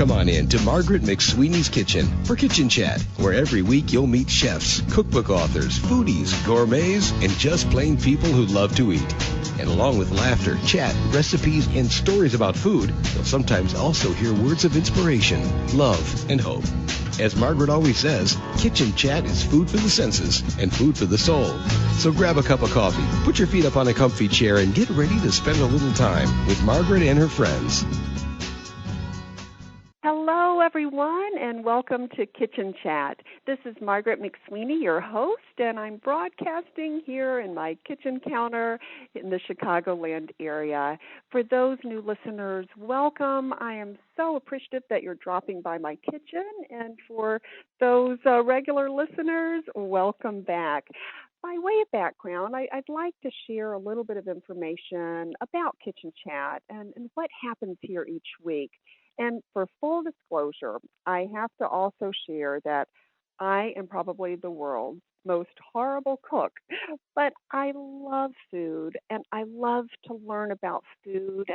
Come on in to Margaret McSweeney's Kitchen for Kitchen Chat, where every week you'll meet chefs, cookbook authors, foodies, gourmets, and just plain people who love to eat. And along with laughter, chat, recipes, and stories about food, you'll sometimes also hear words of inspiration, love, and hope. As Margaret always says, Kitchen Chat is food for the senses and food for the soul. So grab a cup of coffee, put your feet up on a comfy chair, and get ready to spend a little time with Margaret and her friends. Hello, everyone, and welcome to Kitchen Chat. This is Margaret McSweeney, your host, and I'm broadcasting here in my kitchen counter in the Chicagoland area. For those new listeners, welcome. I am so appreciative that you're dropping by my kitchen, and for those regular listeners, welcome back. By way of background, I'd like to share a little bit of information about Kitchen Chat and what happens here each week. And for full disclosure, I have to also share that I am probably the world's most horrible cook, but I love food and I love to learn about food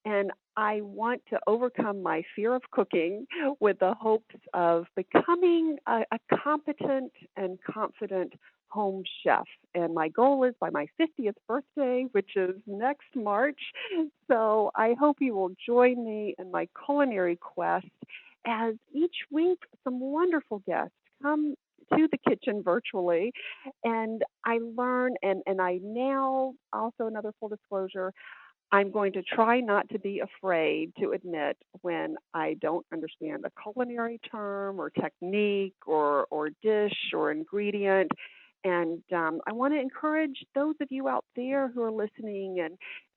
and I want to overcome my fear of cooking with the hopes of becoming a competent and confident home chef. And my goal is by my 50th birthday, which is next March. So I hope you will join me in my culinary quest as each week some wonderful guests come to the kitchen virtually and I learn and I now, also another full disclosure, I'm going to try not to be afraid to admit when I don't understand a culinary term or technique or dish or ingredient. And I want to encourage those of you out there who are listening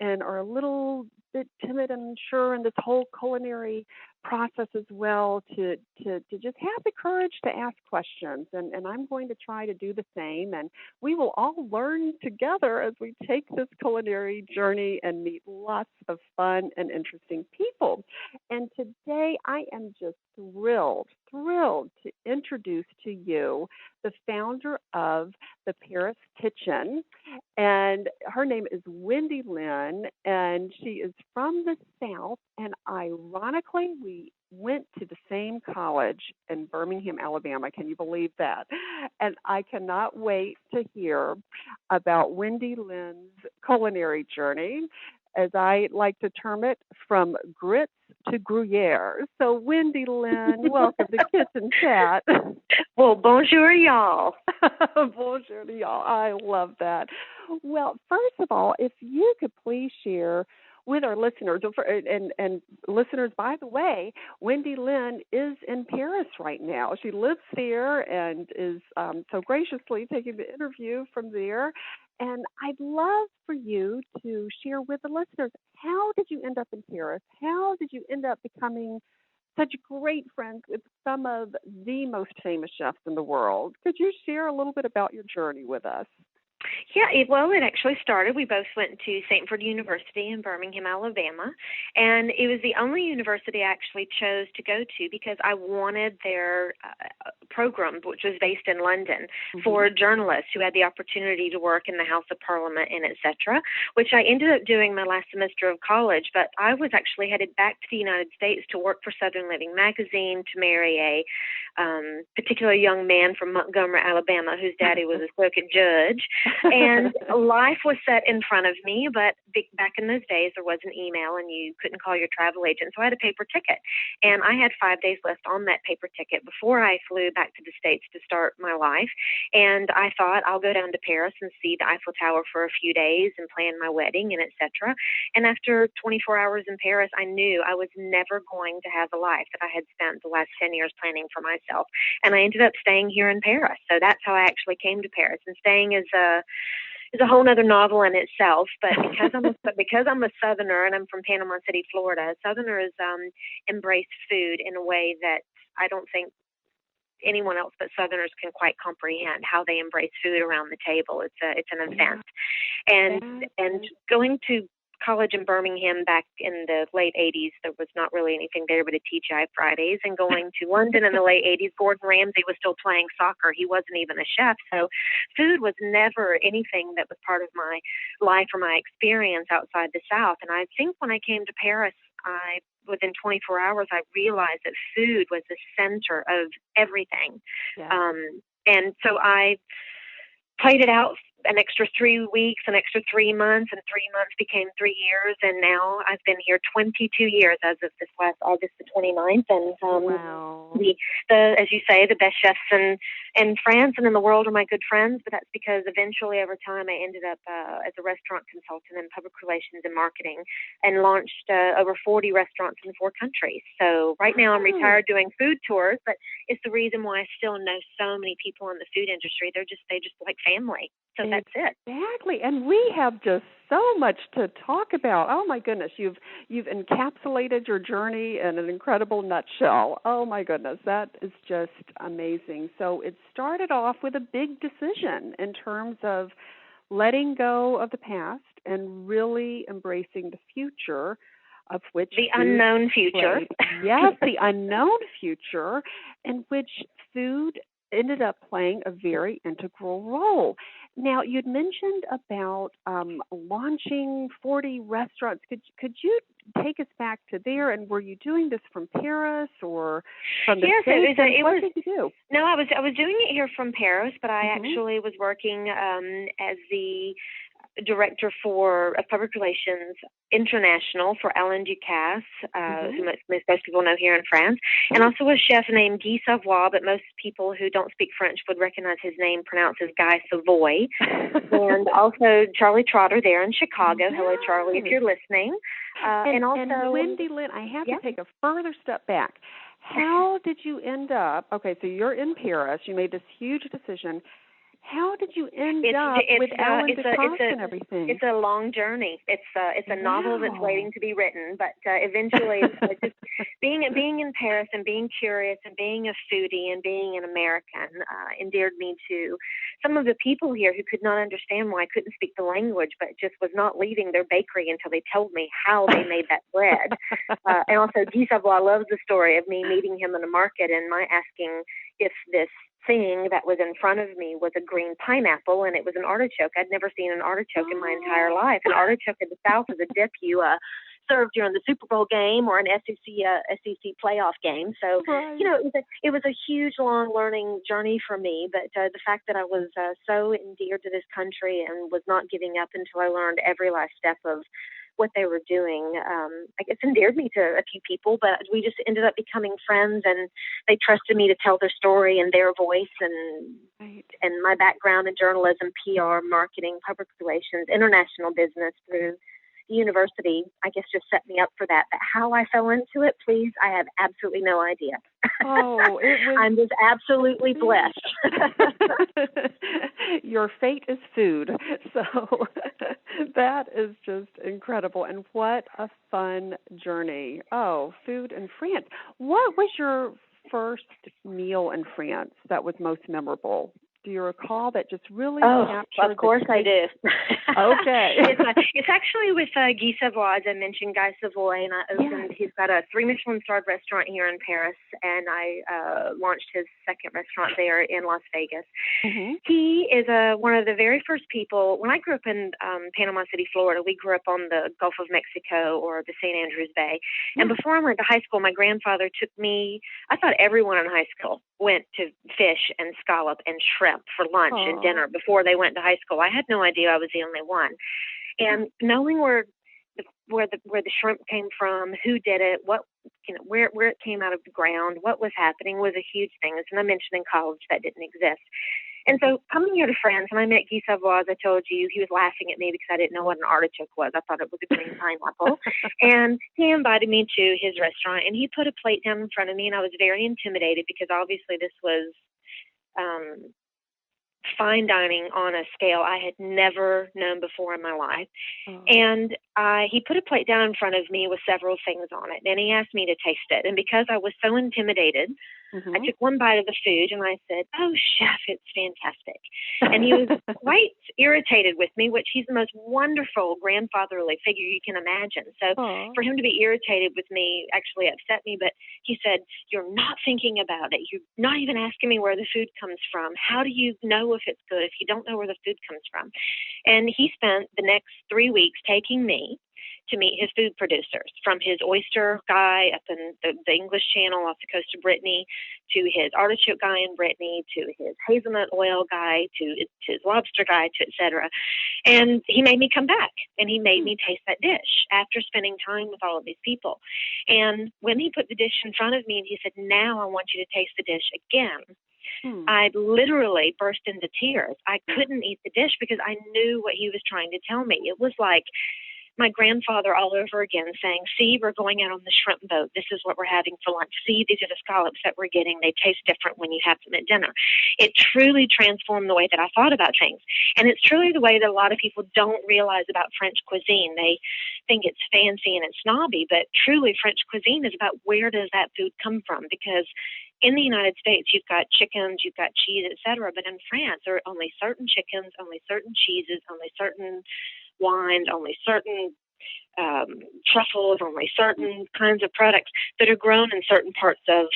and are a little bit timid and unsure in this whole culinary process as well to just have the courage to ask questions. And I'm going to try to do the same. And we will all learn together as we take this culinary journey and meet lots of fun and interesting people. And today I am just thrilled to introduce to you the founder of the Paris Kitchen, and her name is Wendy Lynn, and she is from the South, and ironically, we went to the same college in Birmingham, Alabama. Can you believe that? And I cannot wait to hear about Wendy Lynn's culinary journey, as I like to term it, from grits to Gruyere. So, Wendy Lynn, welcome to Kitchen Chat. Well, bonjour, y'all. Bonjour, y'all. I love that. Well, first of all, if you could please share with our listeners, and listeners, by the way, Wendy Lynn is in Paris right now. She lives there and is so graciously taking the interview from there. And I'd love for you to share with the listeners, how did you end up in Paris? How did you end up becoming such great friends with some of the most famous chefs in the world? Could you share a little bit about your journey with us? Yeah, it actually started. We both went to St. University in Birmingham, Alabama, and it was the only university I actually chose to go to because I wanted their program, which was based in London, for journalists who had the opportunity to work in the House of Parliament and et cetera, which I ended up doing my last semester of college. But I was actually headed back to the United States to work for Southern Living magazine, to marry a particular young man from Montgomery, Alabama, whose daddy was a circuit judge. And life was set in front of me, but back in those days, there wasn't email and you couldn't call your travel agent. So I had a paper ticket, and I had 5 days left on that paper ticket before I flew back to the States to start my life. And I thought, I'll go down to Paris and see the Eiffel Tower for a few days and plan my wedding and etc. And after 24 hours in Paris, I knew I was never going to have the life that I had spent the last 10 years planning for myself. And I ended up staying here in Paris. So that's how I actually came to Paris. And staying is a whole nother novel in itself, but because I'm a Southerner and I'm from Panama City, Florida, Southerners embrace food in a way that I don't think anyone else but Southerners can quite comprehend how they embrace food around the table. It's an event, and going to college in Birmingham back in the late 80s, there was not really anything there but a TGI Fridays. And going to London in the late 80s, Gordon Ramsay was still playing soccer. He wasn't even a chef. So food was never anything that was part of my life or my experience outside the South. And I think when I came to Paris, within 24 hours, I realized that food was the center of everything. Yeah. And so I played it out an extra 3 weeks, an extra 3 months, and 3 months became 3 years. And now I've been here 22 years as of this last August the 29th. And wow. As you say, the best chefs in France and in the world are my good friends. But that's because eventually over time I ended up as a restaurant consultant in public relations and marketing and launched over 40 restaurants in 4 countries. So right now I'm retired doing food tours, but it's the reason why I still know so many people in the food industry. They just like family. So that's it. Exactly. And we have just so much to talk about. Oh my goodness, you've encapsulated your journey in an incredible nutshell. Oh my goodness, that is just amazing. So it started off with a big decision in terms of letting go of the past and really embracing the future, of which the unknown future. Yes, the unknown future, in which food ended up playing a very integral role. Now, you'd mentioned about launching 40 restaurants. Could you take us back to there? And were you doing this from Paris or from the States? What did you do? No, I was doing it here from Paris, but I actually was working as the director for public relations international for Alain Ducasse, who most people know here in France, and also a chef named Guy Savoy, but most people who don't speak French would recognize his name pronounced as Guy Savoy, and also Charlie Trotter there in Chicago. Hello, Charlie, if you're listening. And also Wendy Lynn, I have to take a further step back. How did you end up, okay, so you're in Paris, you made this huge decision. How did you end up with Alain Ducasse and everything? It's a long journey. It's a novel that's waiting to be written, but eventually, just being in Paris and being curious and being a foodie and being an American endeared me to some of the people here who could not understand why I couldn't speak the language, but just was not leaving their bakery until they told me how they made that bread. And also, Guy Savoy loves the story of me meeting him in a market and my asking if this thing that was in front of me was a green pineapple, and it was an artichoke. I'd never seen an artichoke in my entire life. An artichoke in the South is a dip you served during the Super Bowl game or an SEC playoff game. So, it was a huge, long learning journey for me. But the fact that I was so endeared to this country and was not giving up until I learned every last step of what they were doing, I guess endeared me to a few people, but we just ended up becoming friends, and they trusted me to tell their story and their voice, and my background in journalism, PR, marketing, public relations, international business through the university, I guess just set me up for that. But how I fell into it, please, I have absolutely no idea. Oh, I'm just absolutely blessed. Your fate is food. So that is just incredible. And what a fun journey. Oh, food in France. What was your first meal in France that was most memorable? Do you recall that just really captured? Of course I do. Okay. It's actually with Guy Savoy, as I mentioned, Guy Savoy, and I opened. He's got a 3 Michelin-starred restaurant here in Paris, and I launched his second restaurant there in Las Vegas. He is one of the very first people. When I grew up in Panama City, Florida, we grew up on the Gulf of Mexico or the St. Andrews Bay. And before I went to high school, my grandfather took me. I thought everyone in high school went to fish and scallop and shrimp for lunch and dinner before they went to high school. I had no idea I was the only one. And knowing where the shrimp came from, who did it, where it came out of the ground, what was happening was a huge thing. As I mentioned, in college that didn't exist. And so coming here to France, and I met Guy Savoy, as I told you, he was laughing at me because I didn't know what an artichoke was. I thought it was a green pineapple. And he invited me to his restaurant, and he put a plate down in front of me, and I was very intimidated because obviously this was fine dining on a scale I had never known before in my life. And he put a plate down in front of me with several things on it, and he asked me to taste it. And because I was so intimidated, I took one bite of the food and I said, "Oh, chef, it's fantastic." And he was quite irritated with me, which he's the most wonderful grandfatherly figure you can imagine. So for him to be irritated with me actually upset me. But he said, "You're not thinking about it. You're not even asking me where the food comes from. How do you know if it's good if you don't know where the food comes from?" And he spent the next 3 weeks taking me to meet his food producers, from his oyster guy up in the English Channel off the coast of Brittany, to his artichoke guy in Brittany, to his hazelnut oil guy, to his lobster guy, to et cetera. And he made me come back, and he made me taste that dish after spending time with all of these people. And when he put the dish in front of me and he said, now I want you to taste the dish again, I literally burst into tears. I couldn't eat the dish because I knew what he was trying to tell me. It was like my grandfather all over again saying, see, we're going out on the shrimp boat. This is what we're having for lunch. See, these are the scallops that we're getting. They taste different when you have them at dinner. It truly transformed the way that I thought about things. And it's truly the way that a lot of people don't realize about French cuisine. They think it's fancy and it's snobby, but truly French cuisine is about where does that food come from? Because in the United States, you've got chickens, you've got cheese, et cetera. But in France, there are only certain chickens, only certain cheeses, only certain wines, only certain truffles, only certain kinds of products that are grown in certain parts of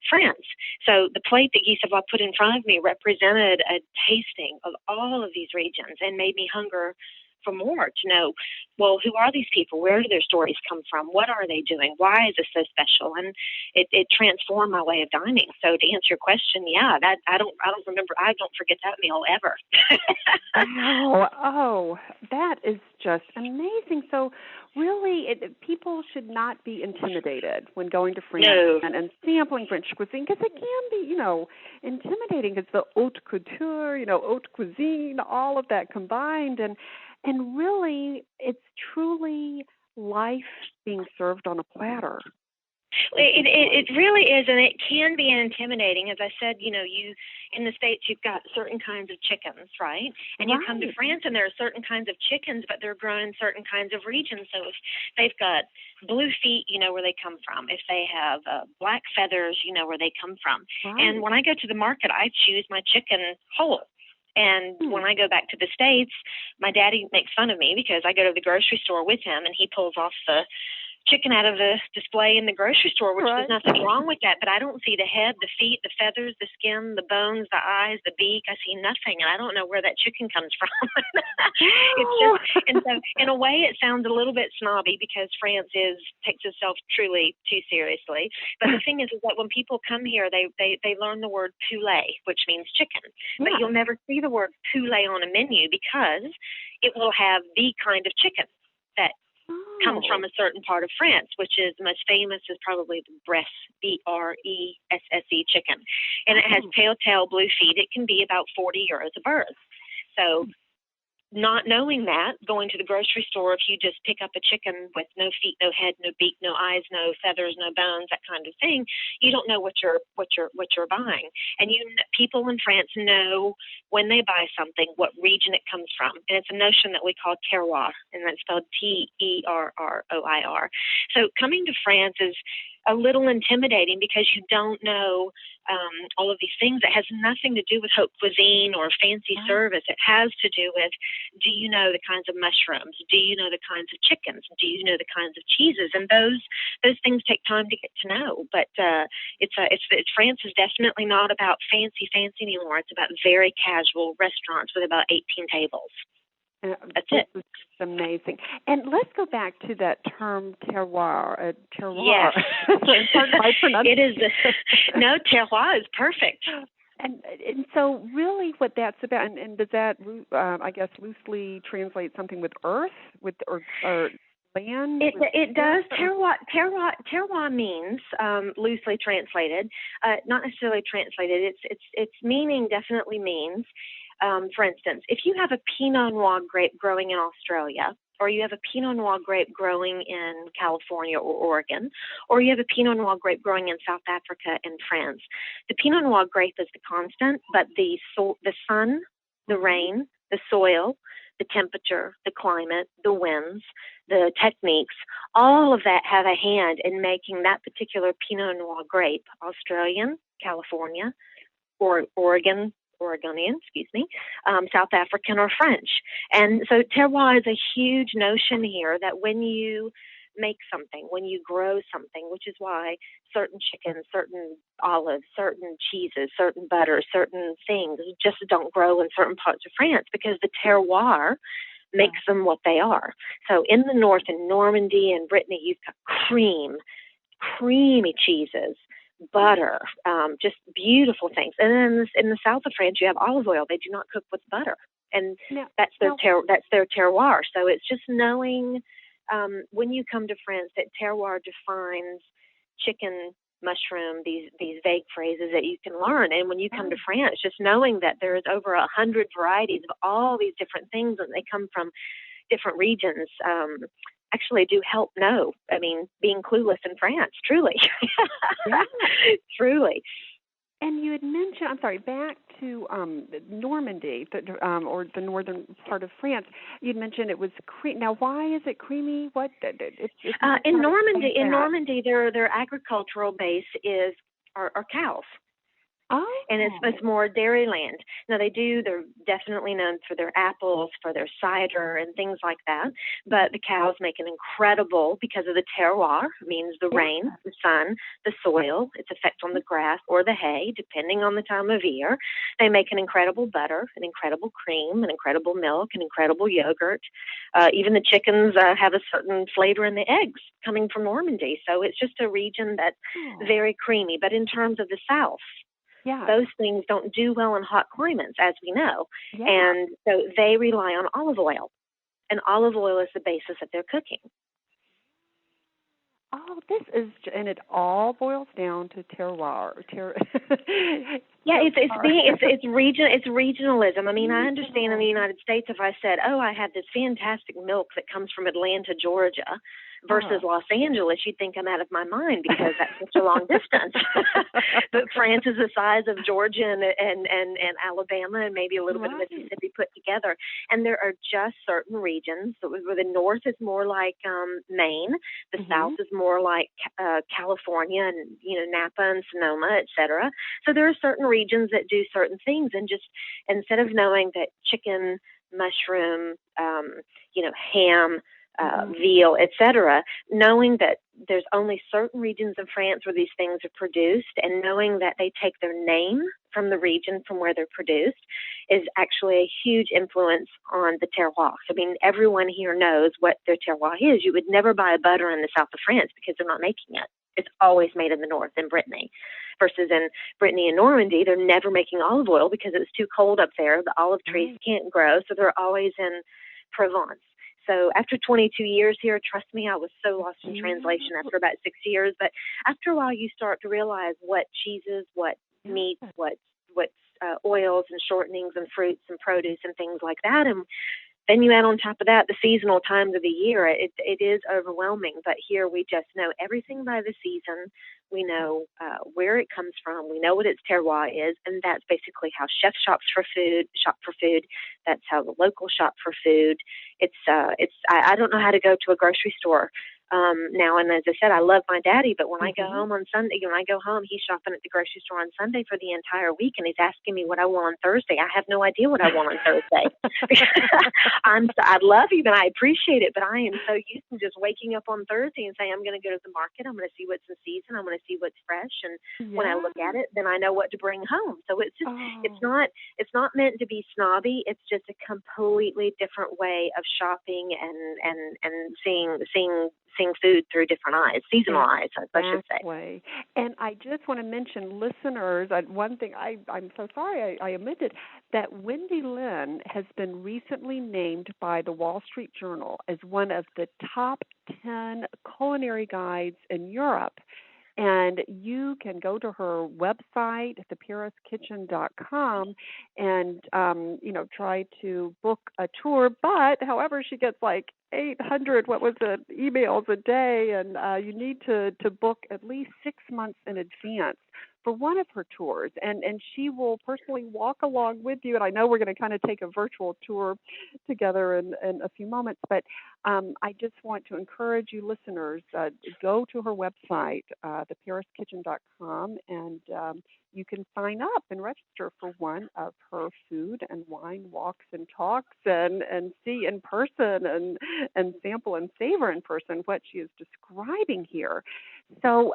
France. So the plate that Guy Savoy put in front of me represented a tasting of all of these regions and made me hunger for more, to know, well, who are these people? Where do their stories come from? What are they doing? Why is this so special? And it transformed my way of dining. So to answer your question, yeah, that I don't forget that meal ever. Wow. Oh, that is just amazing. So really, people should not be intimidated when going to France and sampling French cuisine, because it can be, intimidating. It's the haute couture, haute cuisine, all of that combined. And really, it's truly life being served on a platter. It really is, and it can be intimidating. As I said, you in the States, you've got certain kinds of chickens, right? And you come to France, and there are certain kinds of chickens, but they're grown in certain kinds of regions. So if they've got blue feet, you know where they come from. If they have black feathers, you know where they come from. Right. And when I go to the market, I choose my chicken whole. And when I go back to the States, my daddy makes fun of me because I go to the grocery store with him, and he pulls off the chicken out of the display in the grocery store, which there's nothing wrong with that. But I don't see the head, the feet, the feathers, the skin, the bones, the eyes, the beak. I see nothing, and I don't know where that chicken comes from. It's just, and so in a way, it sounds a little bit snobby because France takes itself truly too seriously. But the thing is that when people come here, they learn the word poulet, which means chicken. But you'll never see the word poulet on a menu because it will have the kind of chicken that comes from a certain part of France, which is the most famous is probably the Bresse, Bresse chicken. And it has telltale blue feet. It can be about 40 euros a bird. So not knowing that, going to the grocery store, if you just pick up a chicken with no feet, no head, no beak, no eyes, no feathers, no bones, that kind of thing, you don't know what you're buying. And people in France know when they buy something what region it comes from, and it's a notion that we call terroir, and that's spelled Terroir. So coming to France is a little intimidating because you don't know all of these things. It has nothing to do with haute cuisine or fancy service. It has to do with, do you know the kinds of mushrooms? Do you know the kinds of chickens? Do you know the kinds of cheeses? And those things take time to get to know. But France is definitely not about fancy anymore. It's about very casual restaurants with about 18 tables. That's it. It's amazing. And let's go back to that term terroir. Yes. It is. No, terroir is perfect. And so really what that's about, and does that, I guess, loosely translate something with earth, or land? It does. Terroir means, loosely translated, not necessarily translated. Its meaning definitely means, for instance, if you have a Pinot Noir grape growing in Australia, or you have a Pinot Noir grape growing in California or Oregon, or you have a Pinot Noir grape growing in South Africa and France, the Pinot Noir grape is the constant, but the sun, the rain, the soil, the temperature, the climate, the winds, the techniques, all of that have a hand in making that particular Pinot Noir grape Australian, California, or Oregonian, South African or French. And so terroir is a huge notion here that when you make something, when you grow something, which is why certain chickens, certain olives, certain cheeses, certain butters, certain things just don't grow in certain parts of France, because the terroir makes them what they are. So in the north, in Normandy and Brittany, you've got creamy cheeses, butter, just beautiful things. And then in the south of France, you have olive oil. They do not cook with butter, and that's their terroir. So it's just knowing when you come to France that terroir defines chicken, mushroom, these vague phrases that you can learn. And when you come to France, just knowing that there is over 100 varieties of all these different things, and they come from different regions, actually do help know. I mean, being clueless in France, truly. Yeah. Truly. And you had mentioned, I'm sorry, back to Normandy, or the northern part of France. You'd mentioned it was cream. Now, why is it creamy? What? In Normandy, their agricultural base are cows. Oh. And it's more dairy land. Now they're definitely known for their apples, for their cider and things like that. But the cows make an incredible, because of the terroir, means the rain, the sun, the soil, its effect on the grass or the hay, depending on the time of year. They make an incredible butter, an incredible cream, an incredible milk, an incredible yogurt. Even the chickens have a certain flavor in the eggs coming from Normandy. So it's just a region that's very creamy. But in terms of the South, those things don't do well in hot climates, as we know. Yeah. And so they rely on olive oil. And olive oil is the basis of their cooking. Oh, and it all boils down to terroir. Yeah, it's regionalism. I mean, I understand in the United States, if I said, I have this fantastic milk that comes from Atlanta, Georgia, versus Los Angeles, you'd think I'm out of my mind because that's such a long distance. But France is the size of Georgia and Alabama and maybe a little bit of Mississippi put together. And there are just certain regions. So where the north is more like Maine, the south is more like California and Napa and Sonoma, et cetera. So there are certain regions that do certain things, and just instead of knowing that chicken, mushroom, ham, veal, etc., knowing that there's only certain regions of France where these things are produced, and knowing that they take their name from the region from where they're produced is actually a huge influence on the terroir. I mean, everyone here knows what their terroir is. You would never buy a butter in the south of France because they're not making it. It's always made in the north, in Brittany. Versus in Brittany and Normandy, they're never making olive oil because it's too cold up there. The olive trees can't grow, so they're always in Provence. So after 22 years here, trust me, I was so lost in translation after about 6 years. But after a while, you start to realize what cheeses, what meats, what oils and shortenings and fruits and produce and things like that. And then you add on top of that the seasonal times of the year. It is overwhelming, but here we just know everything by the season. We know where it comes from. We know what its terroir is, and that's basically how chefs shop for food. That's how the locals shop for food. I don't know how to go to a grocery store now. And as I said, I love my daddy, but when I go home on Sunday, he's shopping at the grocery store on Sunday for the entire week, and he's asking me what I want on Thursday. I have no idea what I want on Thursday. I love you, and I appreciate it, but I am so used to just waking up on Thursday and saying, I'm going to go to the market. I'm going to see what's in season. I'm going to see what's fresh. And when I look at it, then I know what to bring home. So it's just, it's not meant to be snobby. It's just a completely different way of shopping and seeing food through different eyes, seasonal eyes, I should say. And I just want to mention, listeners, one thing I'm so sorry I omitted, that Wendy Lynn has been recently named by the Wall Street Journal as one of the top 10 culinary guides in Europe. And you can go to her website, thepariskitchen.com, and try to book a tour. But however, she gets like 800 emails a day, and you need to book at least 6 months in advance for one of her tours, and she will personally walk along with you. And I know we're going to kind of take a virtual tour together in a few moments, but I just want to encourage you listeners, go to her website, thepariskitchen.com, and you can sign up and register for one of her food and wine walks and talks, and see in person and sample and savor in person what she is describing here. So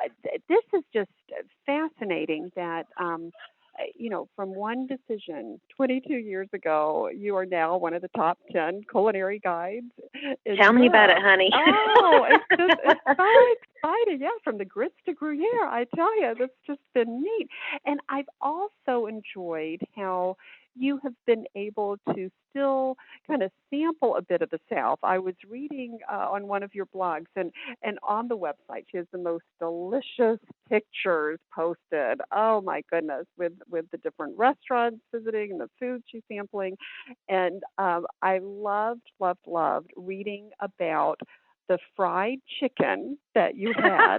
this is just fascinating that, from one decision 22 years ago, you are now one of the top 10 culinary guides in Tell me about it, Europe. honey. Oh, it's so exciting. Yeah, from the grits to Gruyere, I tell you, that's just been neat. And I've also enjoyed how you have been able to still kind of sample a bit of the South. I was reading on one of your blogs, and on the website, she has the most delicious pictures posted. Oh my goodness, with the different restaurants visiting and the food she's sampling, and I loved reading about the fried chicken that you had.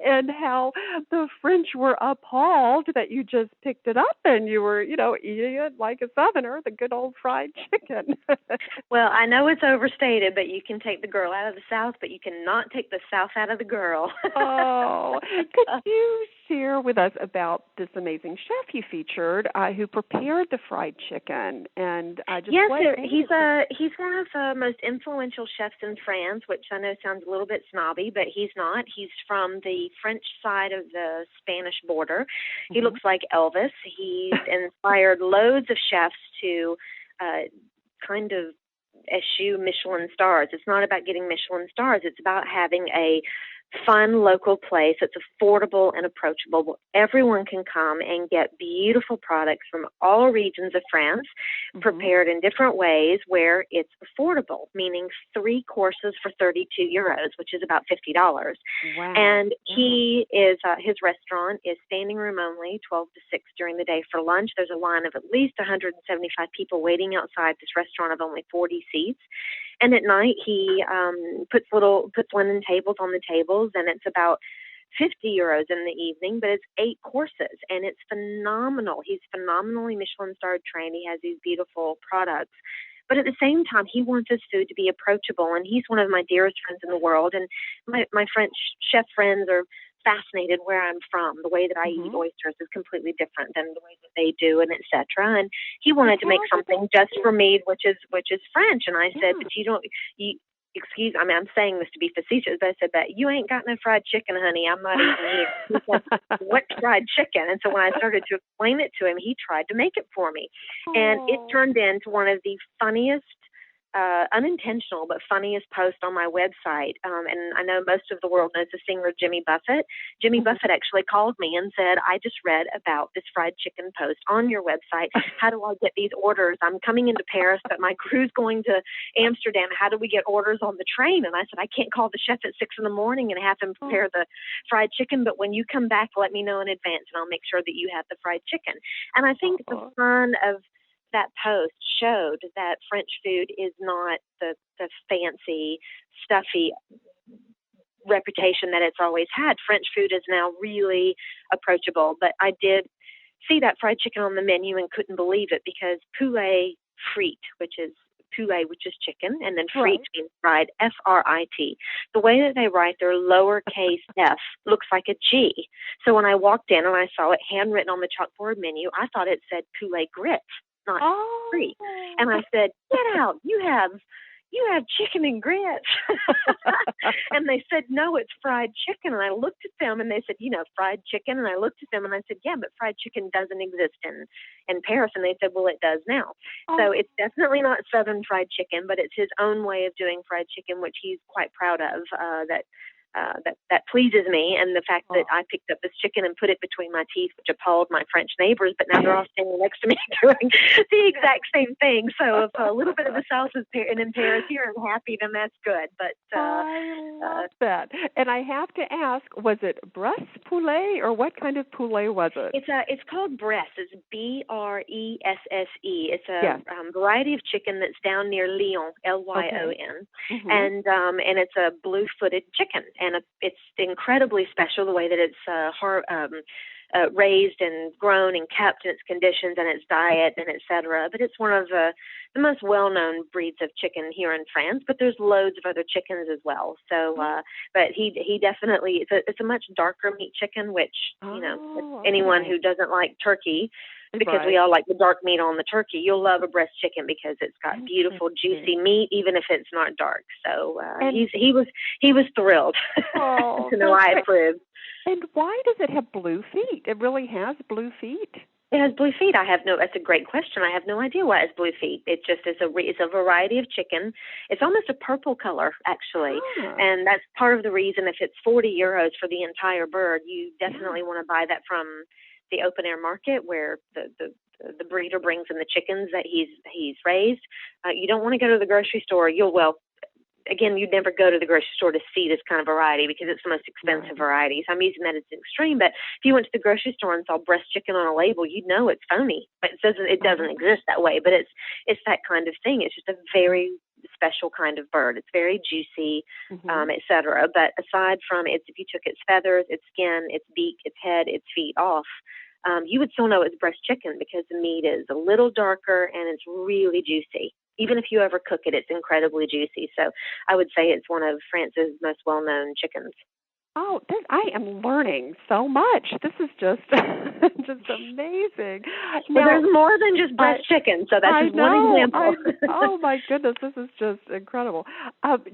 And how the French were appalled that you just picked it up and you were, eating it like a Southerner, the good old fried chicken. Well, I know it's overstated, but you can take the girl out of the South, but you cannot take the South out of the girl. Oh, could you share with us about this amazing chef you featured who prepared the fried chicken? And yes, he's one of the most influential chefs in France, which I know sounds a little bit snobby, but he's not. He's from the French side of the Spanish border. Mm-hmm. He looks like Elvis. He's inspired loads of chefs to kind of eschew Michelin stars. It's not about getting Michelin stars. It's about having a fun local place that's affordable and approachable. Everyone can come and get beautiful products from all regions of France, prepared in different ways where it's affordable, meaning 3 courses for 32 euros, which is about $50. Wow. And he is, his restaurant is standing room only, 12 to 6 during the day for lunch. There's a line of at least 175 people waiting outside this restaurant of only 40 seats. And at night, he puts linen tables on the tables, and it's about 50 euros in the evening, but it's 8 courses, and it's phenomenal. He's phenomenally Michelin-starred trained. He has these beautiful products. But at the same time, he wants his food to be approachable, and he's one of my dearest friends in the world. And my French chef friends are fascinated where I'm from. The way that I eat oysters is completely different than the way that they do, and etc. And he wanted to make something just for me, which is French. And I said, but excuse, I mean, I'm saying this to be facetious, but I said, but you ain't got no fried chicken, honey. I'm not eating here. He said, what fried chicken? And so when I started to explain it to him, he tried to make it for me. And it turned into one of the funniest, unintentional but funniest post on my website. And I know most of the world knows the singer Jimmy Buffett. Jimmy Buffett actually called me and said, I just read about this fried chicken post on your website. How do I get these orders? I'm coming into Paris, but my crew's going to Amsterdam. How do we get orders on the train? And I said, I can't call the chef at 6 a.m. and have him prepare the fried chicken, but when you come back, let me know in advance and I'll make sure that you have the fried chicken. And I think the fun of that post showed that French food is not the fancy, stuffy reputation that it's always had. French food is now really approachable. But I did see that fried chicken on the menu and couldn't believe it because poulet frite, which is chicken, and then frite means fried, F-R-I-T. The way that they write their lowercase f looks like a G. So when I walked in and I saw it handwritten on the chalkboard menu, I thought it said poulet grits, not frite. And I said, get out, you have chicken and grits. And they said, no, it's fried chicken. And I looked at them and they said, fried chicken. And I looked at them and I said, yeah, but fried chicken doesn't exist in Paris. And they said, well, it does now. So it's definitely not Southern fried chicken, but it's his own way of doing fried chicken, which he's quite proud of, that pleases me. And the fact that I picked up this chicken and put it between my teeth, which appalled my French neighbors, but now they're all standing next to me doing the exact same thing. So if a little bit of the South is in Paris here and happy, then that's good. But I love that. And I have to ask, was it Bresse poulet or what kind of poulet was it? It's called Bresse. It's Bresse. It's a variety of chicken that's down near Lyon, Lyon, and it's a blue-footed chicken. And it's incredibly special the way that it's raised and grown and kept in its conditions and its diet and et cetera. But it's one of the most well-known breeds of chicken here in France. But there's loads of other chickens as well. So, but he definitely it's a much darker meat chicken, which anyone who doesn't like turkey. Because we all like the dark meat on the turkey. You'll love a breast chicken because it's got beautiful, juicy meat, even if it's not dark. So he was thrilled to know I approved. And why does it have blue feet? It really has blue feet? It has blue feet. That's a great question. I have no idea why it has blue feet. It just is it's a variety of chicken. It's almost a purple color, actually. And that's part of the reason if it's 40 euros for the entire bird, you definitely want to buy that from the open air market where the breeder brings in the chickens that he's raised. You don't want to go to the grocery store. Again, you'd never go to the grocery store to see this kind of variety because it's the most expensive variety. So I'm using that as an extreme. But if you went to the grocery store and saw breast chicken on a label, you'd know it's phony. But it doesn't exist that way. But it's that kind of thing. It's just a very special kind of bird. It's very juicy, et cetera. But aside from if you took its feathers, its skin, its beak, its head, its feet off, you would still know it's breast chicken because the meat is a little darker and it's really juicy. Even if you overcook it, it's incredibly juicy. So I would say it's one of France's most well-known chickens. Oh, I am learning so much. This is just just amazing. Well, there's more than just breast chicken, so that's just one example. Oh, my goodness, this is just incredible.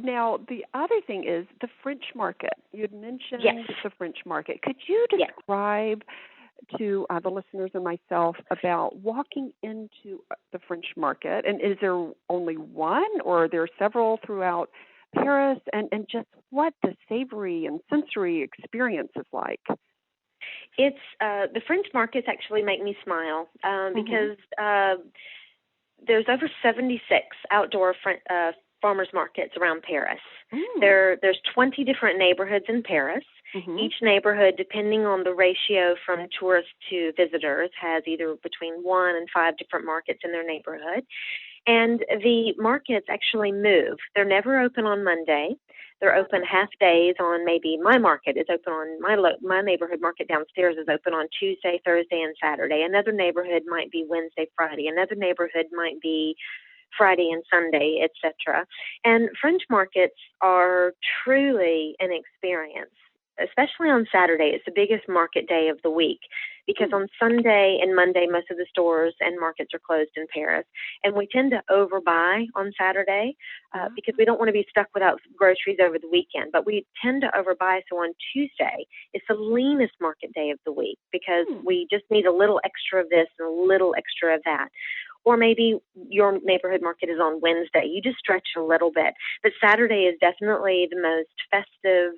Now, the other thing is the French market. You had mentioned the French market. Could you describe to the listeners and myself about walking into the French market? And is there only one, or are there several throughout Paris? And just what the savory and sensory experience is like? It's the French markets actually make me smile because there's over 76 outdoor farmers markets around Paris. There's 20 different neighborhoods in Paris. Each neighborhood, depending on the ratio from tourists to visitors, has either between 1 and 5 different markets in their neighborhood. And the markets actually move. They're never open on Monday. They're open half days on maybe my market is open on my neighborhood market downstairs is open on Tuesday, Thursday, and Saturday. Another neighborhood might be Wednesday, Friday. Another neighborhood might be Friday and Sunday, etc. And French markets are truly an experience. Especially on Saturday, it's the biggest market day of the week because on Sunday and Monday, most of the stores and markets are closed in Paris. And we tend to overbuy on Saturday because we don't want to be stuck without groceries over the weekend. But we tend to overbuy. So on Tuesday, it's the leanest market day of the week because we just need a little extra of this and a little extra of that. Or maybe your neighborhood market is on Wednesday. You just stretch a little bit. But Saturday is definitely the most festive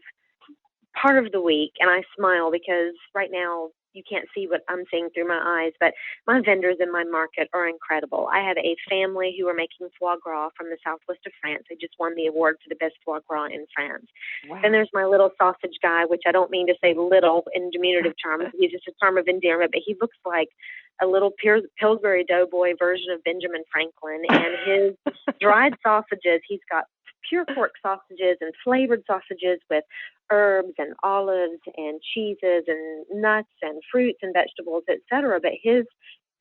part of the week, and I smile because right now you can't see what I'm seeing through my eyes, but my vendors in my market are incredible. I have a family who are making foie gras from the southwest of France. They just won the award for the best foie gras in France. Wow. And there's my little sausage guy, which I don't mean to say little in diminutive terms. He's just a term of endearment, but he looks like a little Pillsbury Doughboy version of Benjamin Franklin. And his dried sausages, he's got pure pork sausages and flavored sausages with herbs and olives and cheeses and nuts and fruits and vegetables, etc. But his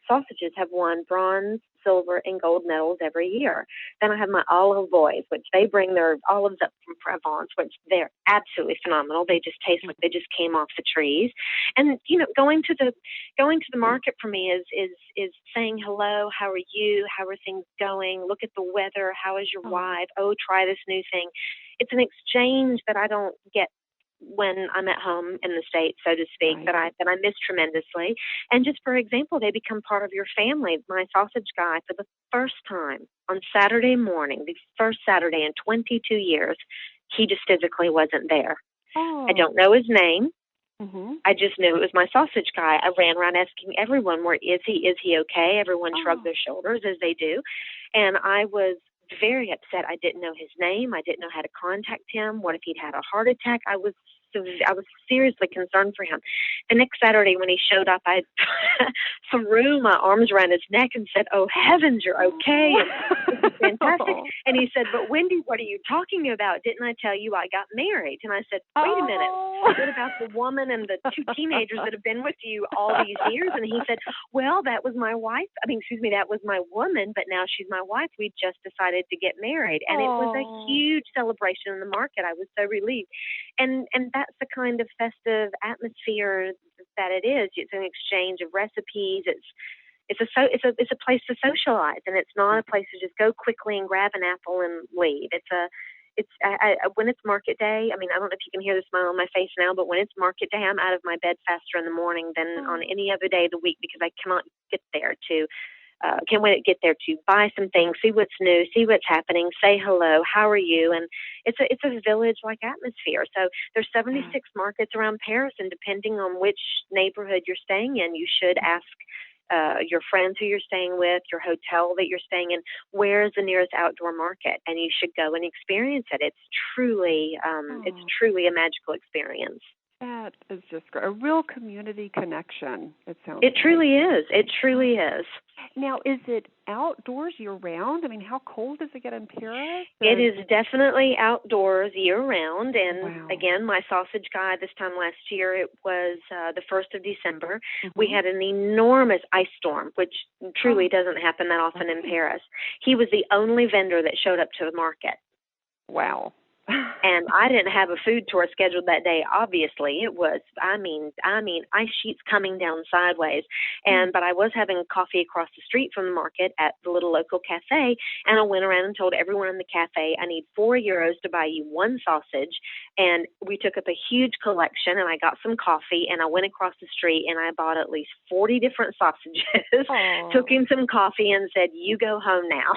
sausages have won bronze, silver, and gold medals every year. Then I have my olive boys, which they bring their olives up from Provence, which they're absolutely phenomenal. They just taste like they just came off the trees. And going to the market for me is saying hello, how are you? How are things going? Look at the weather. How is your wife? Oh, try this new thing. It's an exchange that I don't get when I'm at home in the States, so to speak, that I miss tremendously. And just for example, they become part of your family. My sausage guy, for the first time on Saturday morning, the first Saturday in 22 years, he just physically wasn't there. I don't know his name. I just knew it was my sausage guy. I ran around asking everyone, where is he? Is he okay? Everyone shrugged their shoulders as they do. And I was very upset. I didn't know his name. I didn't know how to contact him. What if he'd had a heart attack? I was seriously concerned for him. The next Saturday when he showed up, I threw my arms around his neck and said, "Oh heavens, you're okay." And this is fantastic. And he said, "But Wendy, what are you talking about? Didn't I tell you I got married?" And I said, "Wait a minute. What about the woman and the 2 teenagers that have been with you all these years?" And he said, "Well, that was my wife. That was my woman, but now she's my wife. We just decided to get married." And it was a huge celebration in the market. I was so relieved. And that's the kind of festive atmosphere that it is. It's an exchange of recipes. It's a place to socialize, and it's not a place to just go quickly and grab an apple and leave. when it's market day, I mean, I don't know if you can hear the smile on my face now, but when it's market day, I'm out of my bed faster in the morning than on any other day of the week, because I cannot get there to can't wait to get there to buy some things, see what's new, see what's happening, say hello, how are you? And it's a village-like atmosphere. So there's 76 markets around Paris, and depending on which neighborhood you're staying in, you should ask your friends who you're staying with, your hotel that you're staying in, where's the nearest outdoor market, and you should go and experience it. It's truly a magical experience. That is just great. A real community connection, it sounds It like. truly is. It truly is. Now, is it outdoors year-round? I mean, how cold does it get in Paris? It is definitely outdoors year-round. And, again, my sausage guy this time last year, it was the 1st of December. We had an enormous ice storm, which truly doesn't happen that often in Paris. He was the only vendor that showed up to the market. Wow. And I didn't have a food tour scheduled that day, obviously. It was, I mean, ice sheets coming down sideways. But I was having coffee across the street from the market at the little local cafe, and I went around and told everyone in the cafe, I need €4 to buy you one sausage. And we took up a huge collection, and I got some coffee, and I went across the street, and I bought at least 40 different sausages, took him some coffee, and said, you go home now.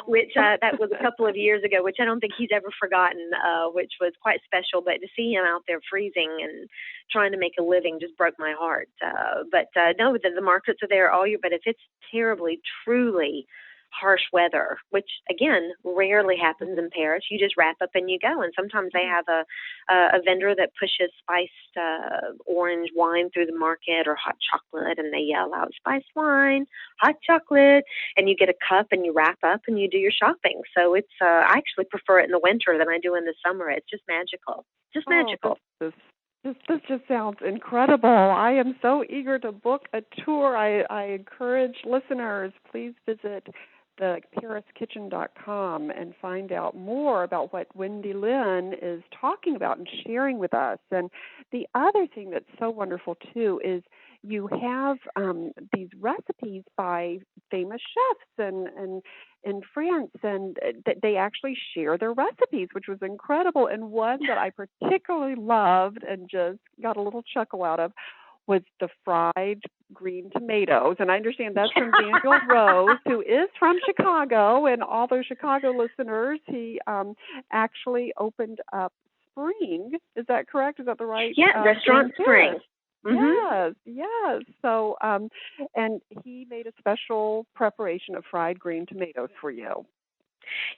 Which that was a couple of years ago, which I don't think he's ever forgotten, which was quite special. But to see him out there freezing and trying to make a living just broke my heart. No, the markets are there all year. But if it's terribly, truly harsh weather, which again rarely happens in Paris, you just wrap up and you go. And sometimes they have a vendor that pushes spiced orange wine through the market, or hot chocolate, and they yell out spiced wine, hot chocolate, and you get a cup and you wrap up and you do your shopping. So it's I actually prefer it in the winter than I do in the summer. It's just magical. Just magical. This just sounds incredible. I am so eager to book a tour. I encourage listeners, please visit the pariskitchen.com and find out more about what Wendy Lynn is talking about and sharing with us. And the other thing that's so wonderful, too, is you have these recipes by famous chefs and in France, and they actually share their recipes, which was incredible. And one that I particularly loved and just got a little chuckle out of was the fried green tomatoes. And I understand that's from Daniel Rose, who is from Chicago. And all those Chicago listeners, he actually opened up Spring. Is that correct? Is that the right? Yeah, Restaurant Spring. Yes. So, and he made a special preparation of fried green tomatoes for you.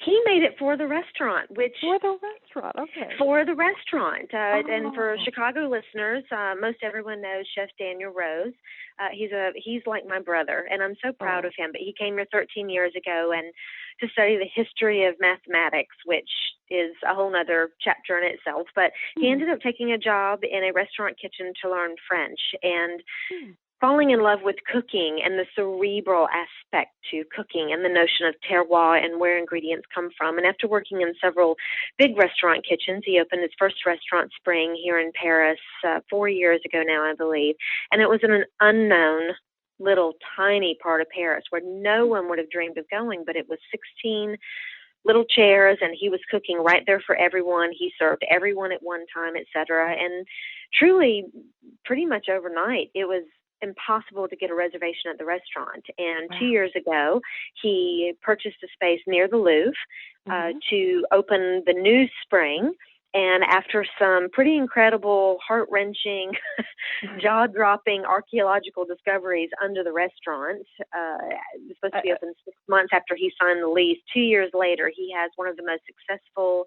He made it for the restaurant, For the restaurant, okay. For the restaurant. And for Chicago listeners, most everyone knows Chef Daniel Rose. He's like my brother, and I'm so proud of him. But he came here 13 years ago and to study the history of mathematics, which is a whole other chapter in itself. But he ended up taking a job in a restaurant kitchen to learn French, and falling in love with cooking and the cerebral aspect to cooking and the notion of terroir and where ingredients come from. And after working in several big restaurant kitchens, he opened his first restaurant, Spring, here in Paris 4 years ago now, I believe. And it was in an unknown little tiny part of Paris where no one would have dreamed of going, but it was 16 little chairs, and he was cooking right there for everyone. He served everyone at one time, etc. And truly, pretty much overnight, it was impossible to get a reservation at the restaurant. And 2 years ago, he purchased a space near the Louvre to open the new Spring. And after some pretty incredible, heart-wrenching, jaw-dropping archaeological discoveries under the restaurant, it's supposed to be open 6 months after he signed the lease. 2 years later, he has one of the most successful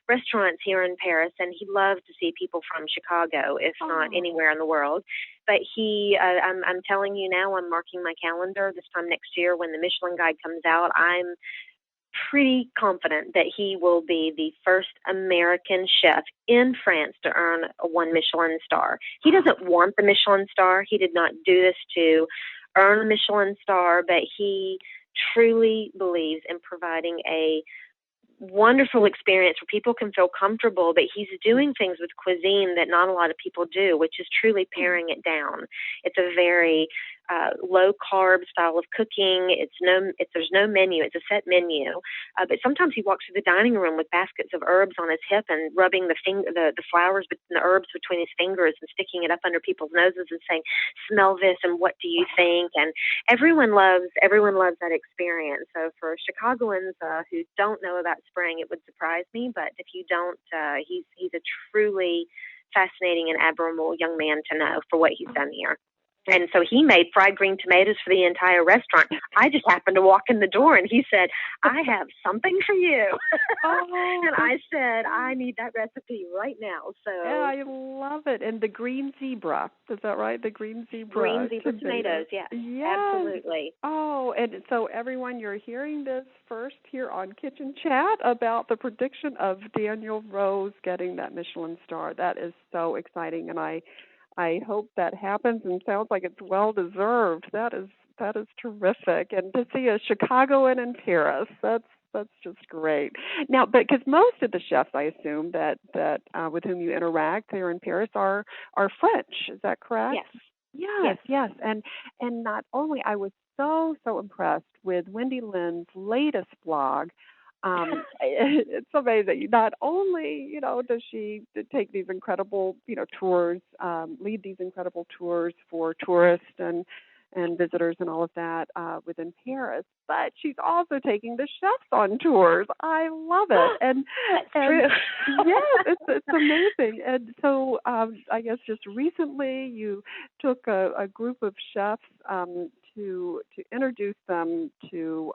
restaurants here in Paris, and he loves to see people from Chicago, if not anywhere in the world. But I'm telling you now, I'm marking my calendar this time next year when the Michelin Guide comes out. I'm pretty confident that he will be the first American chef in France to earn a 1 Michelin star. He doesn't want the Michelin star. He did not do this to earn a Michelin star, but he truly believes in providing a wonderful experience where people can feel comfortable, but he's doing things with cuisine that not a lot of people do, which is truly paring it down. It's a very low carb style of cooking. There's no menu. It's a set menu. But sometimes he walks through the dining room with baskets of herbs on his hip and rubbing the flowers and the herbs between his fingers and sticking it up under people's noses and saying, "Smell this, and what do you think?" And everyone loves that experience. So for Chicagoans who don't know about spring, it would surprise me. But if you don't, he's a truly fascinating and admirable young man to know for what he's done here. And so he made fried green tomatoes for the entire restaurant. I just happened to walk in the door, and he said, "I have something for you." And I said, "I need that recipe right now." So yeah, I love it. And the green zebra, is that right? The green zebra. Green zebra tomatoes, yes. Absolutely. Oh, and so everyone, you're hearing this first here on Kitchen Chat about the prediction of Daniel Rose getting that Michelin star. That is so exciting, and I hope that happens, and sounds like it's well deserved. That is terrific, and to see a Chicagoan in Paris, that's just great. Now, because most of the chefs, I assume that with whom you interact there in Paris are French. Is that correct? Yes. And not only, I was so impressed with Wendy Lynn's latest blog. It's amazing. Not only, does she take these incredible, tours, lead these incredible tours for tourists and visitors and all of that within Paris, but she's also taking the chefs on tours. I love it. And that's true. Yes, it's amazing. And so I guess just recently you took a group of chefs to introduce them to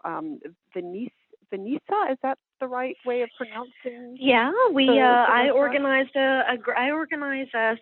Venisa, is that the right way of pronouncing? Yeah, I organize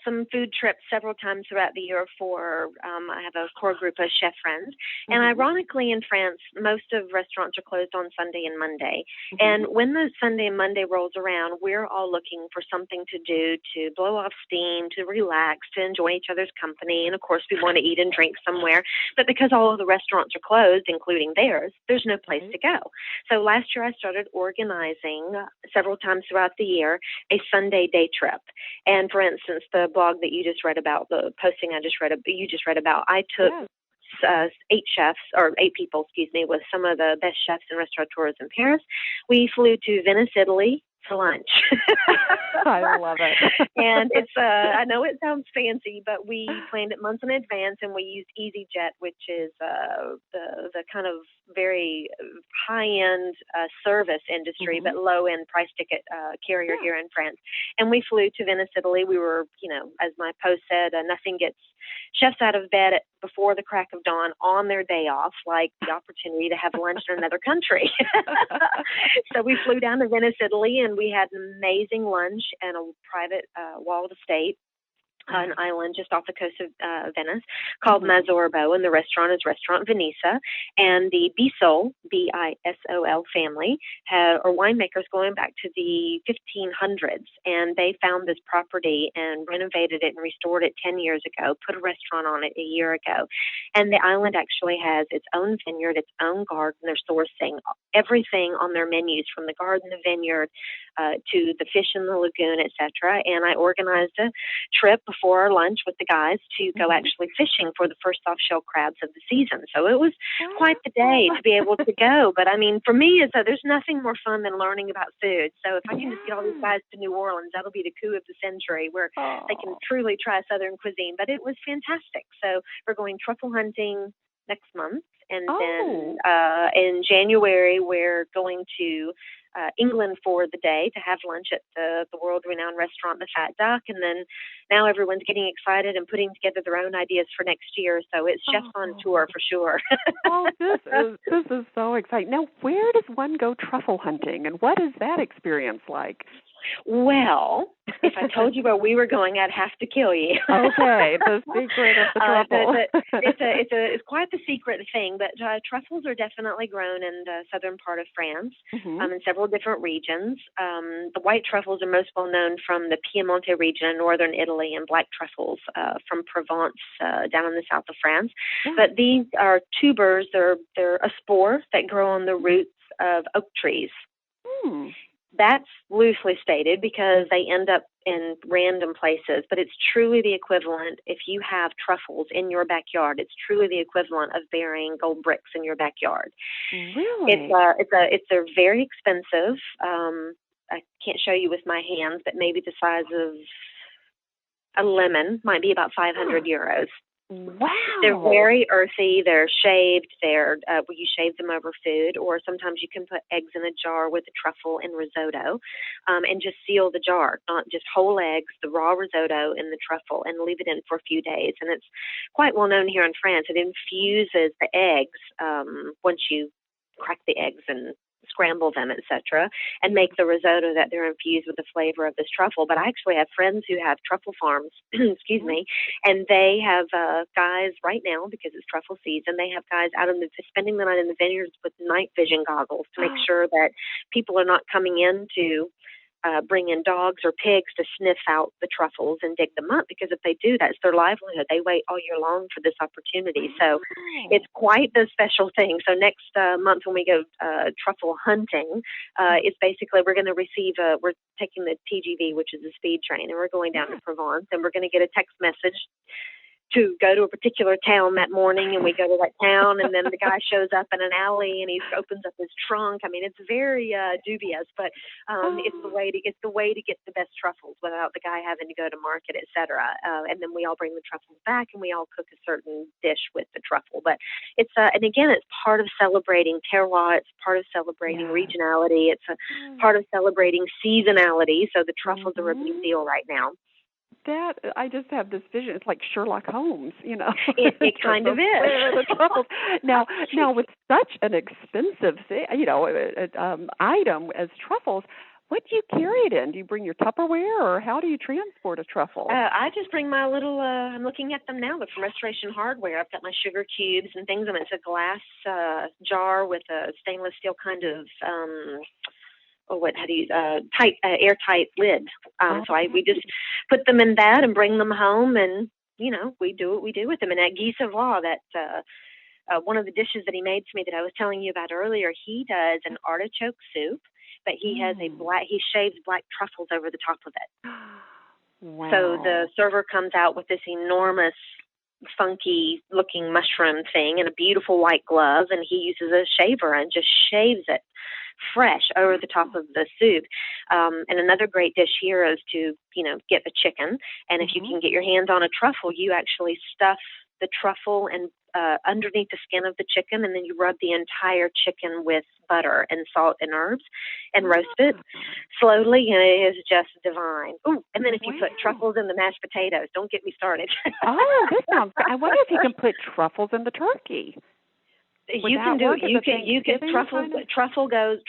some food trips several times throughout the year for I have a core group of chef friends, and ironically in France most of restaurants are closed on Sunday and Monday, and when the Sunday and Monday rolls around, we're all looking for something to do to blow off steam, to relax, to enjoy each other's company, and of course we want to eat and drink somewhere, but because all of the restaurants are closed, including theirs, there's no place to go. So last year I started organizing several times throughout the year a Sunday day trip. And for instance, the blog that you just read about, the posting you just read about, I took 8 people, with some of the best chefs and restaurateurs in Paris. We flew to Venice, Italy for lunch. I love it. And it's I know it sounds fancy, but we planned it months in advance, and we used EasyJet, which is the kind of very high-end service industry, but low-end price ticket carrier here in France. And we flew to Venice, Italy. We were, as my post said, nothing gets chefs out of bed before the crack of dawn on their day off, like the opportunity to have lunch in another country. So we flew down to Venice, Italy, and we had an amazing lunch in a private walled estate, an island just off the coast of Venice called Mazzorbo, and the restaurant is Restaurant Venisa. And the Bisol, Bisol family, are winemakers going back to the 1500s, and they found this property and renovated it and restored it 10 years ago, put a restaurant on it a year ago. And the island actually has its own vineyard, its own garden. They're sourcing everything on their menus, from the garden, the vineyard, to the fish in the lagoon, etc. And I organized a trip before our lunch with the guys to go actually fishing for the first soft-shell crabs of the season. So it was quite the day to be able to go. But I mean, for me, there's nothing more fun than learning about food. So if I can just get all these guys to New Orleans, that'll be the coup of the century, where they can truly try Southern cuisine. But it was fantastic. So we're going truffle hunting next month. And then in January, we're going to England for the day to have lunch at the world-renowned restaurant, The Fat Duck. And then now everyone's getting excited and putting together their own ideas for next year. So it's chefs on tour for sure. This is so exciting. Now, where does one go truffle hunting, and what is that experience like? Well, if I told you where we were going, I'd have to kill you. Okay, the secret of the truffle. It's quite the secret thing, but truffles are definitely grown in the southern part of France, in several different regions. The white truffles are most well known from the Piemonte region in northern Italy, and black truffles from Provence down in the south of France. But these are tubers. They're a spore that grow on the roots of oak trees. That's loosely stated because they end up in random places, but it's truly the equivalent. If you have truffles in your backyard, it's truly the equivalent of burying gold bricks in your backyard. Really? It's a very expensive. I can't show you with my hands, but maybe the size of a lemon, might be about 500 euros. Wow. They're very earthy. They're shaved. You shave them over food, or sometimes you can put eggs in a jar with the truffle and risotto, and just seal the jar, not just whole eggs, the raw risotto and the truffle, and leave it in for a few days. And it's quite well known here in France. It infuses the eggs once you crack the eggs and scramble them, etc., and make the risotto that they're infused with the flavor of this truffle. But I actually have friends who have truffle farms, excuse me, and they have guys right now, because it's truffle season, they have guys out spending the night in the vineyards with night vision goggles to make sure that people are not coming in to bring in dogs or pigs to sniff out the truffles and dig them up, because if they do, that's their livelihood. They wait all year long for this opportunity. So it's quite the special thing. So next month when we go truffle hunting, it's basically we're going to we're taking the TGV, which is the speed train, and we're going down to Provence, and we're going to get a text message to go to a particular town that morning, and we go to that town, and then the guy shows up in an alley and he opens up his trunk. I mean, it's very dubious, but it's the way to get the best truffles without the guy having to go to market, etc. And then we all bring the truffles back, and we all cook a certain dish with the truffle. But it's and again, it's part of celebrating terroir. It's part of celebrating regionality. It's a part of celebrating seasonality. So the truffles are a big deal right now. That I just have this vision. It's like Sherlock Holmes, you know. It kind of is. Now, with such an expensive thing, item as truffles, what do you carry it in? Do you bring your Tupperware, or how do you transport a truffle? I just bring my little. I'm looking at them now. They're from Restoration Hardware. I've got my sugar cubes and things, and it's a glass jar with a stainless steel kind of. Airtight lid. We just put them in that and bring them home, and we do what we do with them. And at Guy Savoy, that one of the dishes that he made to me that I was telling you about earlier, he does an artichoke soup, but he has he shaves black truffles over the top of it. Wow. So the server comes out with this enormous, funky looking mushroom thing and a beautiful white glove, and he uses a shaver and just shaves it fresh over the top of the soup. And another great dish here is to, get the chicken. And if you can get your hands on a truffle, you actually stuff the truffle and underneath the skin of the chicken, and then you rub the entire chicken with butter and salt and herbs and roast it slowly, and it is just divine. Ooh, and then if you put truffles in the mashed potatoes, don't get me started. Oh, this sounds great. I wonder if you can put truffles in the turkey. You can do it. You can truffle goes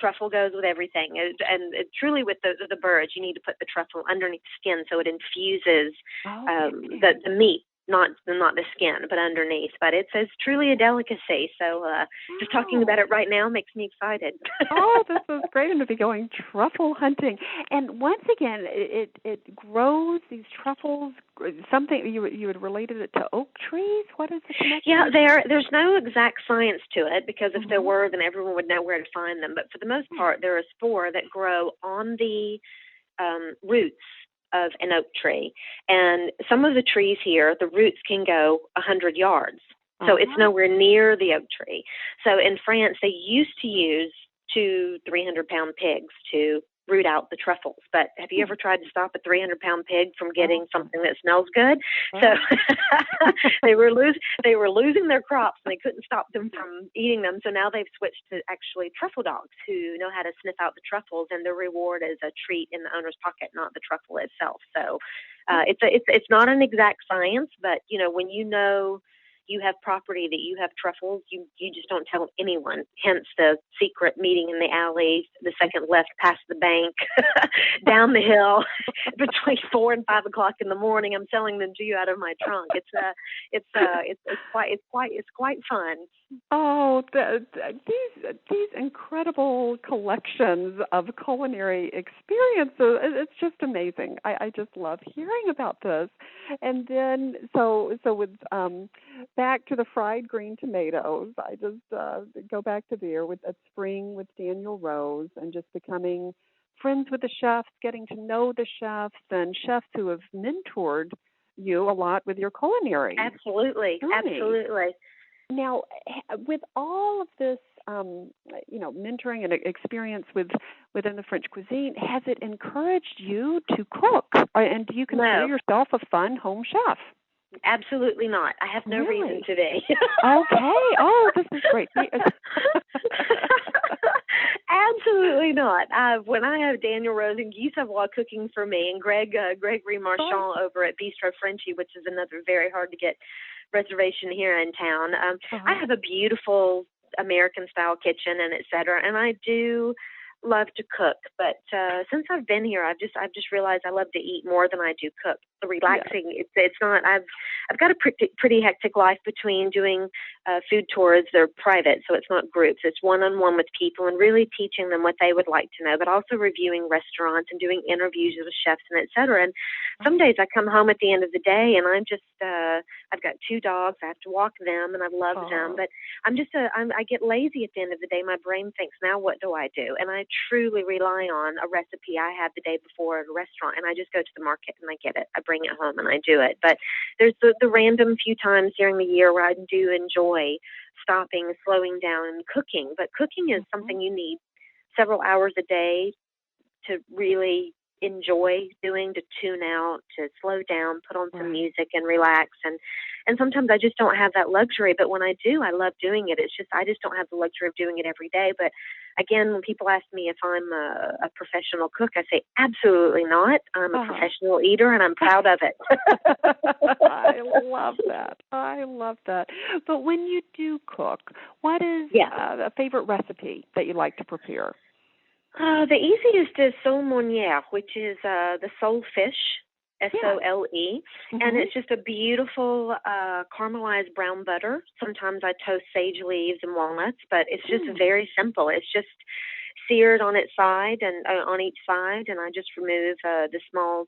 with everything, and truly with the birds, you need to put the truffle underneath the skin so it infuses the meat. Not the skin, but underneath. But it's truly a delicacy. So just talking about it right now makes me excited. Oh, this is great. And to be going truffle hunting. And once again, it grows these truffles. Something you had related it to oak trees. What is the connection? Yeah, there's no exact science to it, because if there were, then everyone would know where to find them. But for the most part, there are spore that grow on the roots of an oak tree, and some of the trees here, the roots can go 100 yards, so it's nowhere near the oak tree. So in France, they used to use 200-300 pound pigs to root out the truffles. But have you ever tried to stop a 300-pound pig from getting something that smells good? So they were losing their crops, and they couldn't stop them from eating them. So now they've switched to actually truffle dogs who know how to sniff out the truffles, and their reward is a treat in the owner's pocket, not the truffle itself. So it's not an exact science, but when you have property that you have truffles, you just don't tell anyone. Hence the secret meeting in the alley, the second left past the bank, down the hill, between 4 and 5 o'clock in the morning. I'm selling them to you out of my trunk. It's quite fun. Oh, these incredible collections of culinary experiences. It's just amazing. I just love hearing about this. And then so with back to the fried green tomatoes, I just go back to there with that spring with Daniel Rose, and just becoming friends with the chefs, getting to know the chefs, and chefs who have mentored you a lot with your culinary Absolutely, journey. absolutely. Now, with all of this, mentoring and experience within the French cuisine, has it encouraged you to cook? And do you consider No. yourself a fun home chef? Absolutely not. I have no Really? reason to be. Okay. Oh, this is great. Absolutely not. When I have Daniel Rose and Guy Savoy cooking for me, and Gregory Marchand over at Bistro Frenchy, which is another very hard to get reservation here in town. I have a beautiful American style kitchen and et cetera, and I do love to cook. But since I've been here, I've just realized I love to eat more than I do cook. The relaxing, it's not. I've got a pretty hectic life between doing food tours. They're private, so it's not groups. It's one-on-one with people and really teaching them what they would like to know, but also reviewing restaurants and doing interviews with chefs and et cetera. And some days I come home at the end of the day and I'm just, I've got 2 dogs. I have to walk them and I love them, but I get lazy at the end of the day. My brain thinks, now what do I do? And I truly rely on a recipe I had the day before at a restaurant, and I just go to the market and I get it. I bring it home and I do it. But there's the random few times during the year where I do enjoy stopping, slowing down, and cooking. But cooking is something you need several hours a day to really enjoy doing, to tune out, to slow down, put on some music and relax. And sometimes I just don't have that luxury, but when I do, I love doing it. It's just, I just don't have the luxury of doing it every day. But again, when people ask me if I'm a professional cook, I say, absolutely not. I'm a professional eater and I'm proud of it. I love that. I love that. But when you do cook, what is a favorite recipe that you like to prepare? The easiest is sole meunière, which is the sole fish, S-O-L-E, and it's just a beautiful caramelized brown butter. Sometimes I toast sage leaves and walnuts, but it's just very simple. It's just seared on its side and on each side, and I just remove the small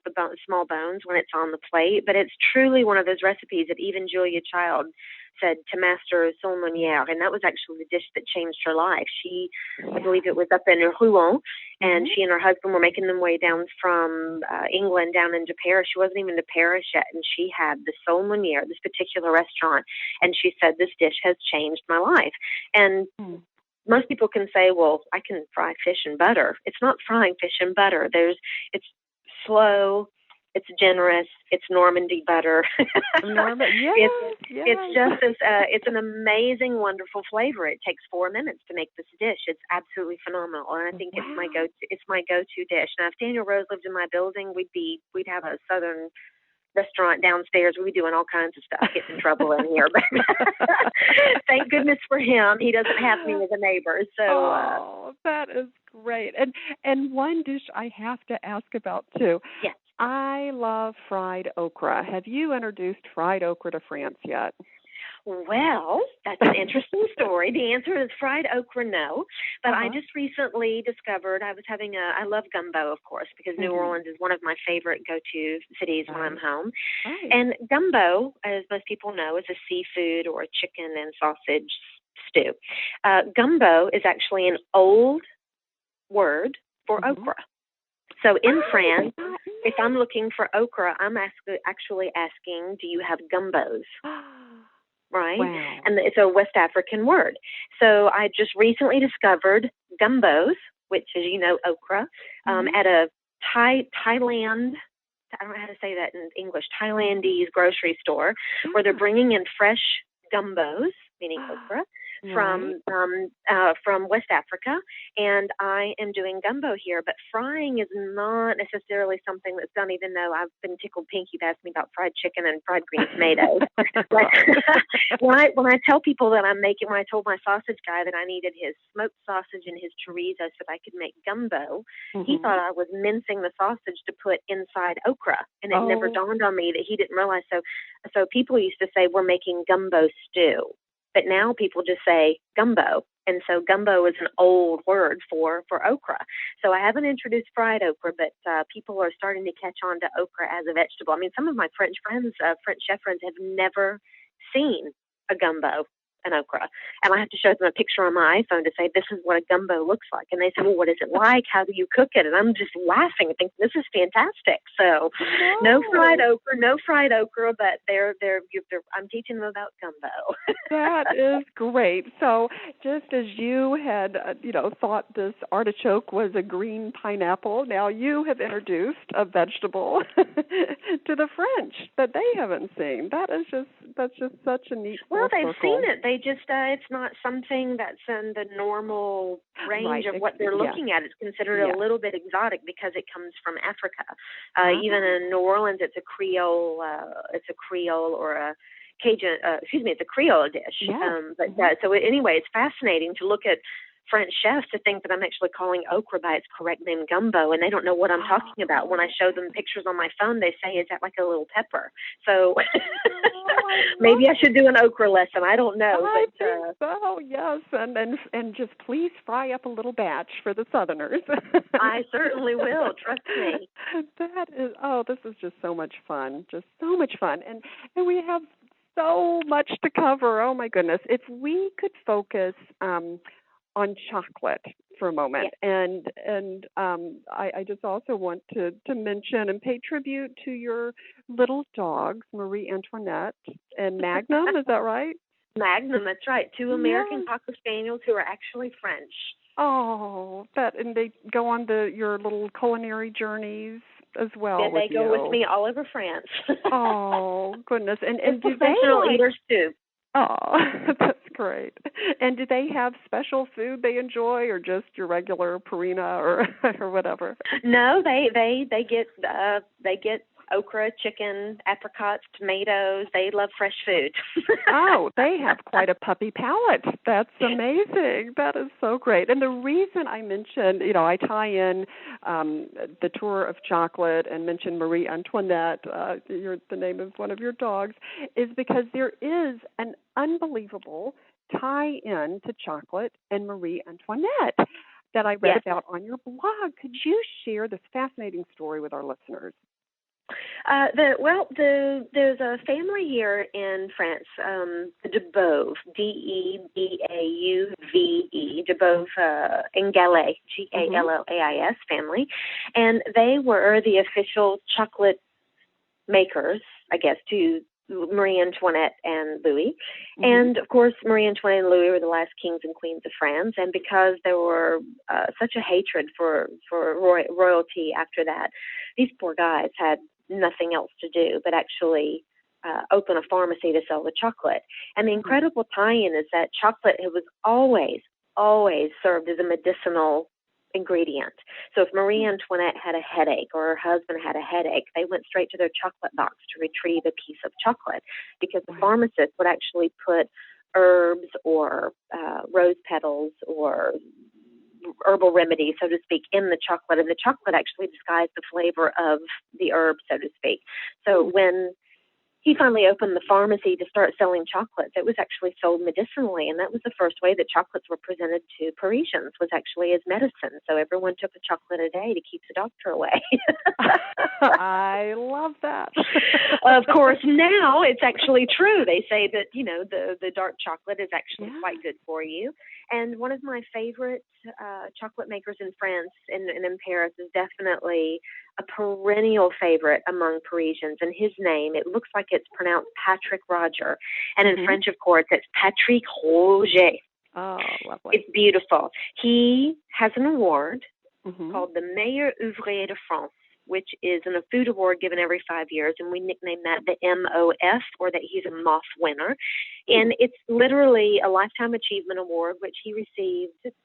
bones when it's on the plate. But it's truly one of those recipes that even Julia Child said to master sole meunière, and that was actually the dish that changed her life. She, I believe it was up in Rouen, and she and her husband were making their way down from England down into Paris. She wasn't even to Paris yet, and she had the sole meunière, this particular restaurant, and she said, this dish has changed my life. And most people can say, well, I can fry fish in butter. It's not frying fish in butter. It's slow, it's generous, it's Normandy butter. It's just this, it's an amazing, wonderful flavor. It takes 4 minutes to make this dish. It's absolutely phenomenal, and I think it's my go-to dish. Now, if Daniel Rose lived in my building, we'd have a southern restaurant downstairs. We'd be doing all kinds of stuff, getting in trouble in here. But thank goodness for him, he doesn't have me as a neighbor. So that is great. And one dish I have to ask about too. Yes. I love fried okra. Have you introduced fried okra to France yet? Well, that's an interesting story. The answer is fried okra, no. But I just recently discovered I love gumbo, of course, because New Orleans is one of my favorite go-to cities when I'm home. And gumbo, as most people know, is a seafood or a chicken and sausage stew. Gumbo is actually an old word for okra. So in France, if I'm looking for okra, I'm actually asking, do you have gumbos? Right? Wow. And it's a West African word. So I just recently discovered gumbos, which is, okra, at a Thailand, I don't know how to say that in English, Thailandese grocery store, where they're bringing in fresh gumbos, meaning okra, from West Africa, and I am doing gumbo here. But frying is not necessarily something that's done, even though I've been tickled pink. You've asked me about fried chicken and fried green tomatoes. But when I tell people that when I told my sausage guy that I needed his smoked sausage and his chorizo so that I could make gumbo, he thought I was mincing the sausage to put inside okra, and it never dawned on me that he didn't realize. So people used to say, we're making gumbo stew. But now people just say gumbo. And so gumbo is an old word for okra. So I haven't introduced fried okra, but people are starting to catch on to okra as a vegetable. I mean, some of my French chef friends have never seen a gumbo. an okra. And I have to show them a picture on my iPhone to say, this is what a gumbo looks like. And they say, well, what is it like? How do you cook it? And I'm just laughing and think, this is fantastic. So no fried okra, but I'm teaching them about gumbo. That is great. So just as you had, thought this artichoke was a green pineapple, now you have introduced a vegetable to the French that they haven't seen. That's just such a neat. Well, they've seen it. They just it's not something that's in the normal range of what they're looking at. It's considered a little bit exotic because it comes from Africa. Even in New Orleans, it's a Creole or a Cajun. It's a Creole dish. Yeah. So anyway, it's fascinating to look at French chefs to think that I'm actually calling okra by its correct name, gumbo, and they don't know what I'm talking about. When I show them pictures on my phone, they say, is that like a little pepper? So maybe I should do an okra lesson. I don't know. I think so, yes. And just please fry up a little batch for the Southerners. I certainly will. Trust me. This is just so much fun. Just so much fun. And we have so much to cover. Oh, my goodness. If we could focus on chocolate for a moment. Yes. And I just also want to mention and pay tribute to your little dogs, Marie Antoinette and Magnum. Is that right? Magnum, that's right. 2 American Cocker Spaniels who are actually French. Oh, and they go on your little culinary journeys as well. Yeah, they go with me all over France. Oh, goodness. And do professional eaters too. Oh, that's great. And do they have special food they enjoy, or just your regular Purina or whatever? No, they get okra, chicken, apricots, tomatoes. They love fresh food. Oh, they have quite a puppy palate. That's amazing. That is so great. And the reason I mentioned, I tie in the tour of chocolate and mention Marie Antoinette, the name of one of your dogs, is because there is an unbelievable tie-in to chocolate and Marie Antoinette that I read about on your blog. Could you share this fascinating story with our listeners? There's a family here in France, the Debove, Debaeuve, Debove Engallais, Gallais family, and they were the official chocolate makers, I guess, to Marie Antoinette and Louis. Mm-hmm. And, of course, Marie Antoinette and Louis were the last kings and queens of France. And because there were such a hatred for royalty after that, these poor guys had nothing else to do but actually open a pharmacy to sell the chocolate. And the incredible tie-in is that chocolate was always served as a medicinal ingredient. So if Marie Antoinette had a headache or her husband had a headache, they went straight to their chocolate box to retrieve a piece of chocolate, because the pharmacist would actually put herbs or rose petals or herbal remedies, so to speak, in the chocolate, and the chocolate actually disguised the flavor of the herb, so to speak. So when he finally opened the pharmacy to start selling chocolates, it was actually sold medicinally, and that was the first way that chocolates were presented to Parisians, was actually as medicine. So everyone took a chocolate a day to keep the doctor away. I love that. Of course, now it's actually true. They say that, the dark chocolate is actually quite good for you. And one of my favorite chocolate makers in France and in Paris is definitely a perennial favorite among Parisians. And his name, it looks like it's pronounced Patrick Roger. And in French, of course, it's Patrick Roger. Oh, lovely. It's beautiful. He has an award called the Meilleur Ouvrier de France, which is a food award given every 5 years, and we nickname that the MOF, or that he's a MOF winner. And it's literally a Lifetime Achievement Award, which he received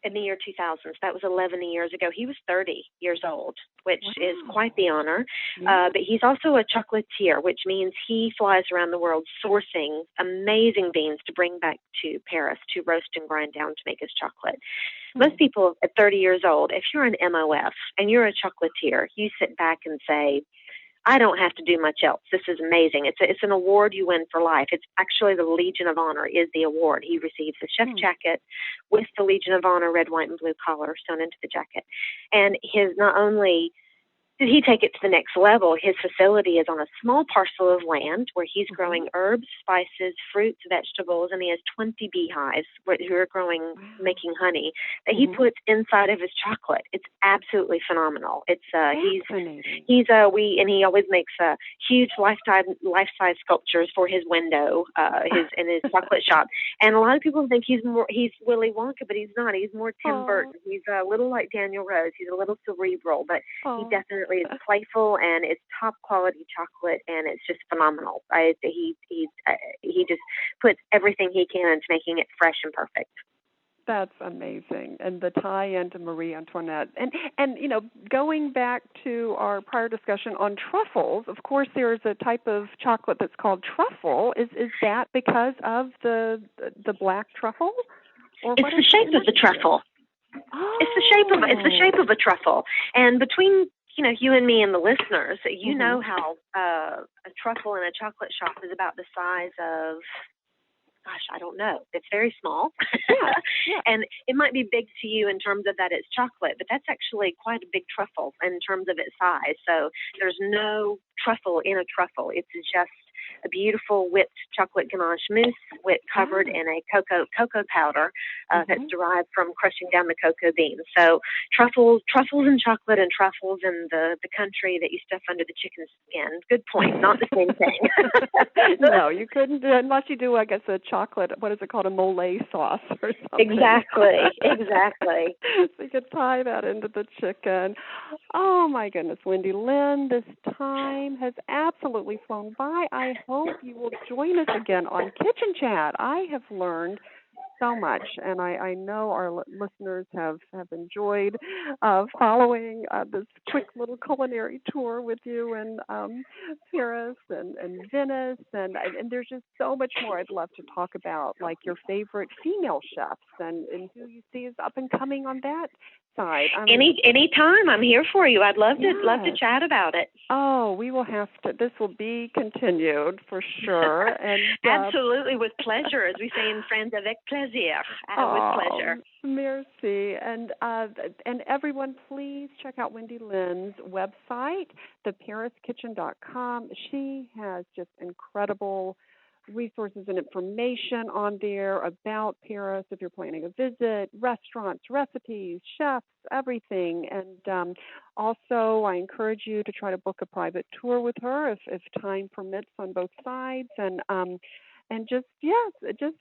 in the year 2000. So that was 11 years ago. He was 30 years old, which is quite the honor. But he's also a chocolatier, which means he flies around the world sourcing amazing beans to bring back to Paris to roast and grind down to make his chocolate. Most people at 30 years old, if you're an MOF and you're a chocolatier, you sit back and say, I don't have to do much else. This is amazing. It's an award you win for life. It's actually the Legion of Honor is the award. He receives a chef jacket with the Legion of Honor red, white, and blue collar sewn into the jacket. And his not only he take it to the next level. His facility is on a small parcel of land where he's growing herbs, spices, fruits, vegetables, and he has 20 beehives who are making honey that he puts inside of his chocolate. It's absolutely phenomenal. It's he always makes huge life-size sculptures for his window, in his chocolate shop. And a lot of people think he's Willy Wonka, but he's not. He's more Tim Burton. He's a little like Daniel Rose. He's a little cerebral, but he definitely is playful, and it's top quality chocolate, and it's just phenomenal. He just puts everything he can into making it fresh and perfect. That's amazing. And the tie-in to Marie Antoinette. And you know, going back to our prior discussion on truffles, of course there's a type of chocolate that's called truffle. Is that because of the black truffle? Or it's the shape of the truffle. Oh. It's the shape of a truffle. And between you and me and the listeners, you know how a truffle in a chocolate shop is about the size of, gosh, I don't know. It's very small. Yeah. And it might be big to you in terms of that it's chocolate, but that's actually quite a big truffle in terms of its size. So there's no truffle in a truffle. It's just a beautiful whipped chocolate ganache mousse covered in a cocoa powder that's derived from crushing down the cocoa beans. So truffles in chocolate and truffles in the country that you stuff under the chicken's skin. Good point. Not the same thing. No, you couldn't, unless you do, I guess, a chocolate, what is it called, a mole sauce or something. Exactly. So you could tie that into the chicken. Oh, my goodness, Wendy Lynn, this time has absolutely flown by. I hope you will join us again on Kitchen Chat. I have learned so much, and I know our listeners have enjoyed following this quick little culinary tour with you in Paris and Venice, and there's just so much more I'd love to talk about, like your favorite female chefs and who you see as up and coming on that side. Any time, I'm here for you. I'd love to chat about it. Oh, we will have to. This will be continued for sure. And absolutely, with pleasure, as we say in France, avec plaisir. With pleasure. Merci. And everyone, please check out Wendy Lynn's website, thepariskitchen.com. She has just incredible resources and information on there about Paris if you're planning a visit, restaurants, recipes, chefs, everything. And also, I encourage you to try to book a private tour with her if time permits on both sides. And just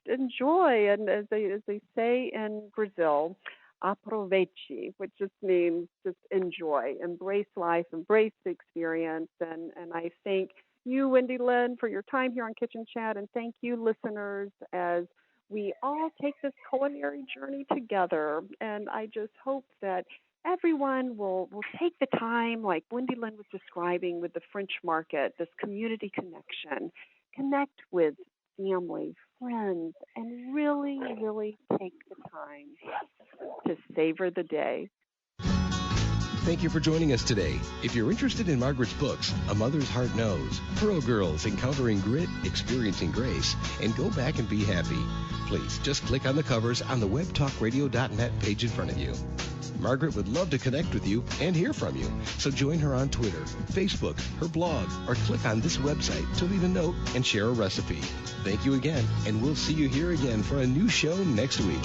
enjoy. And as they say in Brazil, aproveite, which just means just enjoy, embrace life, embrace the experience. And I thank you, Wendy Lynn, for your time here on Kitchen Chat, and thank you, listeners, as we all take this culinary journey together. And I just hope that everyone will take the time, like Wendy Lynn was describing with the French market, this community connection, connect with family, friends, and really, really take the time to savor the day. Thank you for joining us today. If you're interested in Margaret's books, A Mother's Heart Knows, Pearl Girls, Encountering Grit, Experiencing Grace, and Go Back and Be Happy, please just click on the covers on the webtalkradio.net page in front of you. Margaret would love to connect with you and hear from you, so join her on Twitter, Facebook, her blog, or click on this website to leave a note and share a recipe. Thank you again, and we'll see you here again for a new show next week.